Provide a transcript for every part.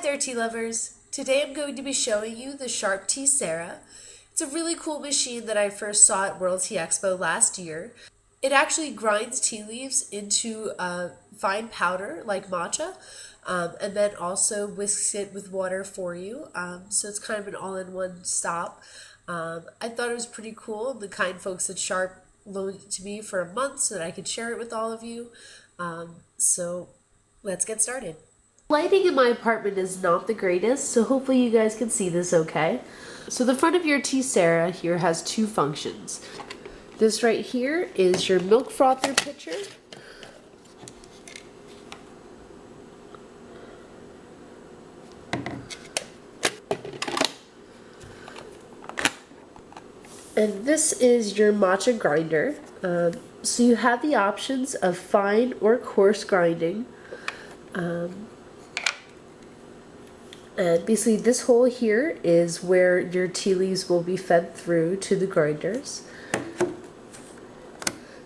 there, tea lovers! Today I'm going to be showing you the Sharp Tea-Ceré. It's a really cool machine that I first saw at World Tea Expo last year. It actually grinds tea leaves into a fine powder like matcha, and then also whisks it with water for you. So it's kind of an all-in-one stop. I thought it was pretty cool. The kind folks at Sharp loaned it to me for a month so that I could share it with all of you. So let's get started. Lighting in my apartment is not the greatest, so hopefully you guys can see this okay. So the front of your Tea-Ceré here has two functions. This right here is your milk frother pitcher. And this is your matcha grinder. So you have the options of fine or coarse grinding. And basically this hole here is where your tea leaves will be fed through to the grinders.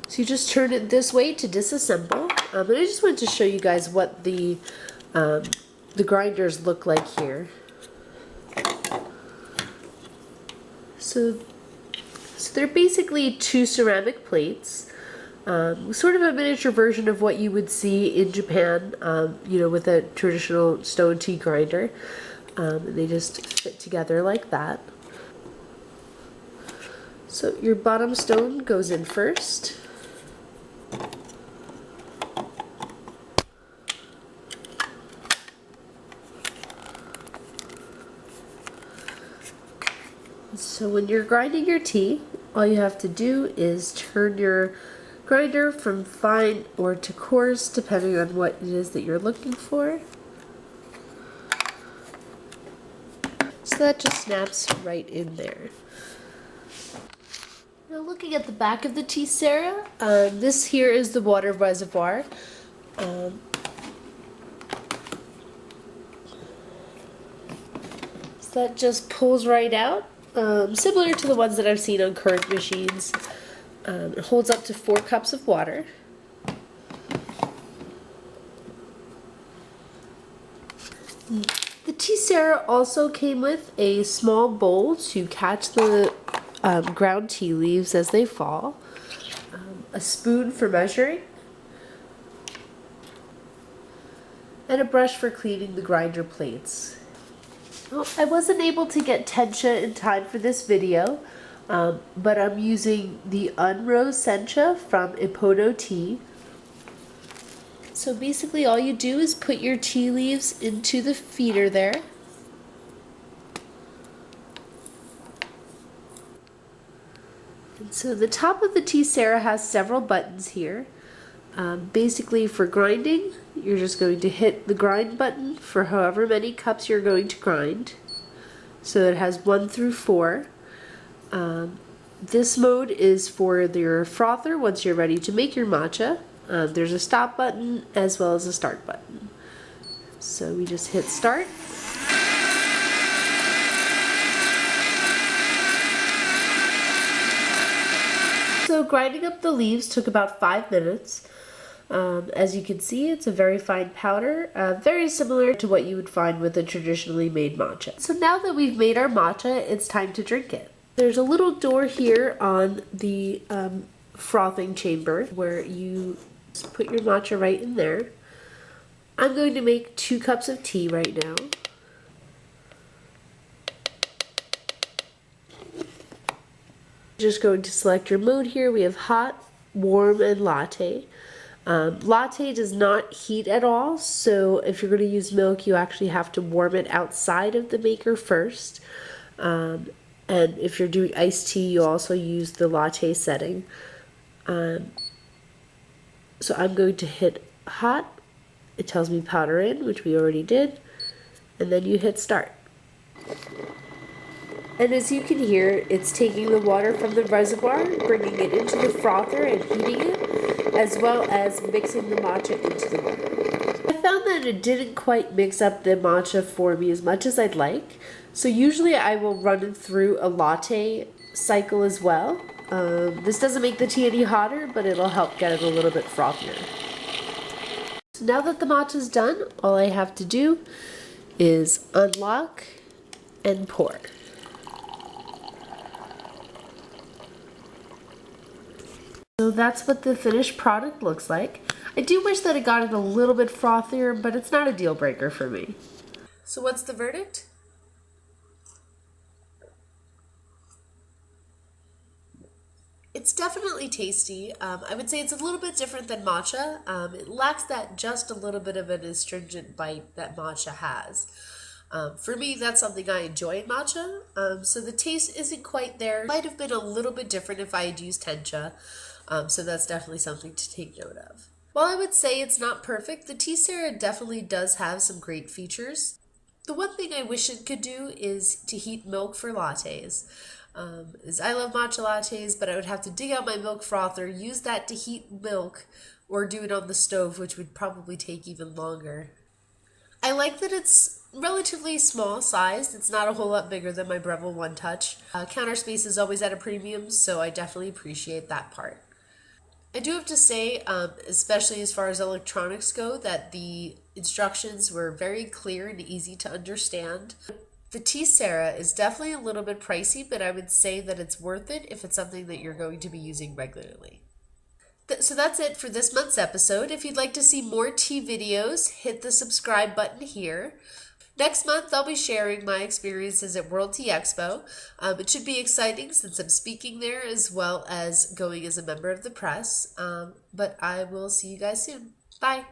So you just turn it this way to disassemble. And I just wanted to show you guys what the grinders look like here. So they're basically two ceramic plates. Sort of a miniature version of what you would see in Japan, you know, with a traditional stone tea grinder. They just fit together like that. So your bottom stone goes in first. So when you're grinding your tea, all you have to do is turn your grinder from fine or to coarse, depending on what it is that you're looking for. So that just snaps right in there. Now looking at the back of the Tea-Ceré, this here is the water reservoir. So that just pulls right out, similar to the ones that I've seen on current machines. It holds up to 4 cups of water. The Tea-Ceré also came with a small bowl to catch the ground tea leaves as they fall, a spoon for measuring, and a brush for cleaning the grinder plates. Well, I wasn't able to get Tencha in time for this video, but I'm using the Unrose Sencha from Ippodo Tea. So basically all you do is put your tea leaves into the feeder there. And so the top of the Tea-Ceré has several buttons here. Basically for grinding, you're just going to hit the grind button for however many cups you're going to grind. So it has 1 through 4. This mode is for your frother once you're ready to make your matcha. There's a stop button as well as a start button. So we just hit start. So grinding up the leaves took about 5 minutes. As you can see, it's a very fine powder, very similar to what you would find with a traditionally made matcha. So now that we've made our matcha, it's time to drink it. There's a little door here on the frothing chamber where you just put your matcha right in there. I'm going to make 2 cups of tea right now. Just going to select your mode here. We have hot, warm, and latte. Latte does not heat at all, so if you're going to use milk, you actually have to warm it outside of the maker first. And if you're doing iced tea, you also use the latte setting. So I'm going to hit hot. It tells me powder in, which we already did. And then you hit start. And as you can hear, it's taking the water from the reservoir, bringing it into the frother and heating it, as well as mixing the matcha into the water. I found that it didn't quite mix up the matcha for me as much as I'd like. So usually I will run it through a latte cycle as well. This doesn't make the tea any hotter, but it'll help get it a little bit frothier. So now that the matcha is done, all I have to do is unlock and pour. So that's what the finished product looks like. I do wish that it got it a little bit frothier, but it's not a deal breaker for me. So what's the verdict? It's definitely tasty. I would say it's a little bit different than matcha. It lacks that just a little bit of an astringent bite that matcha has. For me, that's something I enjoy in matcha. So the taste isn't quite there. Might have been a little bit different if I had used tencha. So that's definitely something to take note of. While I would say it's not perfect, the Tea-Ceré definitely does have some great features. The one thing I wish it could do is to heat milk for lattes. I love matcha lattes, but I would have to dig out my milk frother, use that to heat milk, or do it on the stove, which would probably take even longer. I like that it's relatively small sized. It's not a whole lot bigger than my Breville One Touch. Counter space is always at a premium, so I definitely appreciate that part. I do have to say, especially as far as electronics go, that the instructions were very clear and easy to understand. The Tea-Ceré is definitely a little bit pricey, but I would say that it's worth it if it's something that you're going to be using regularly. So that's it for this month's episode. If you'd like to see more tea videos, hit the subscribe button here. Next month, I'll be sharing my experiences at World Tea Expo. It should be exciting since I'm speaking there as well as going as a member of the press. But I will see you guys soon. Bye.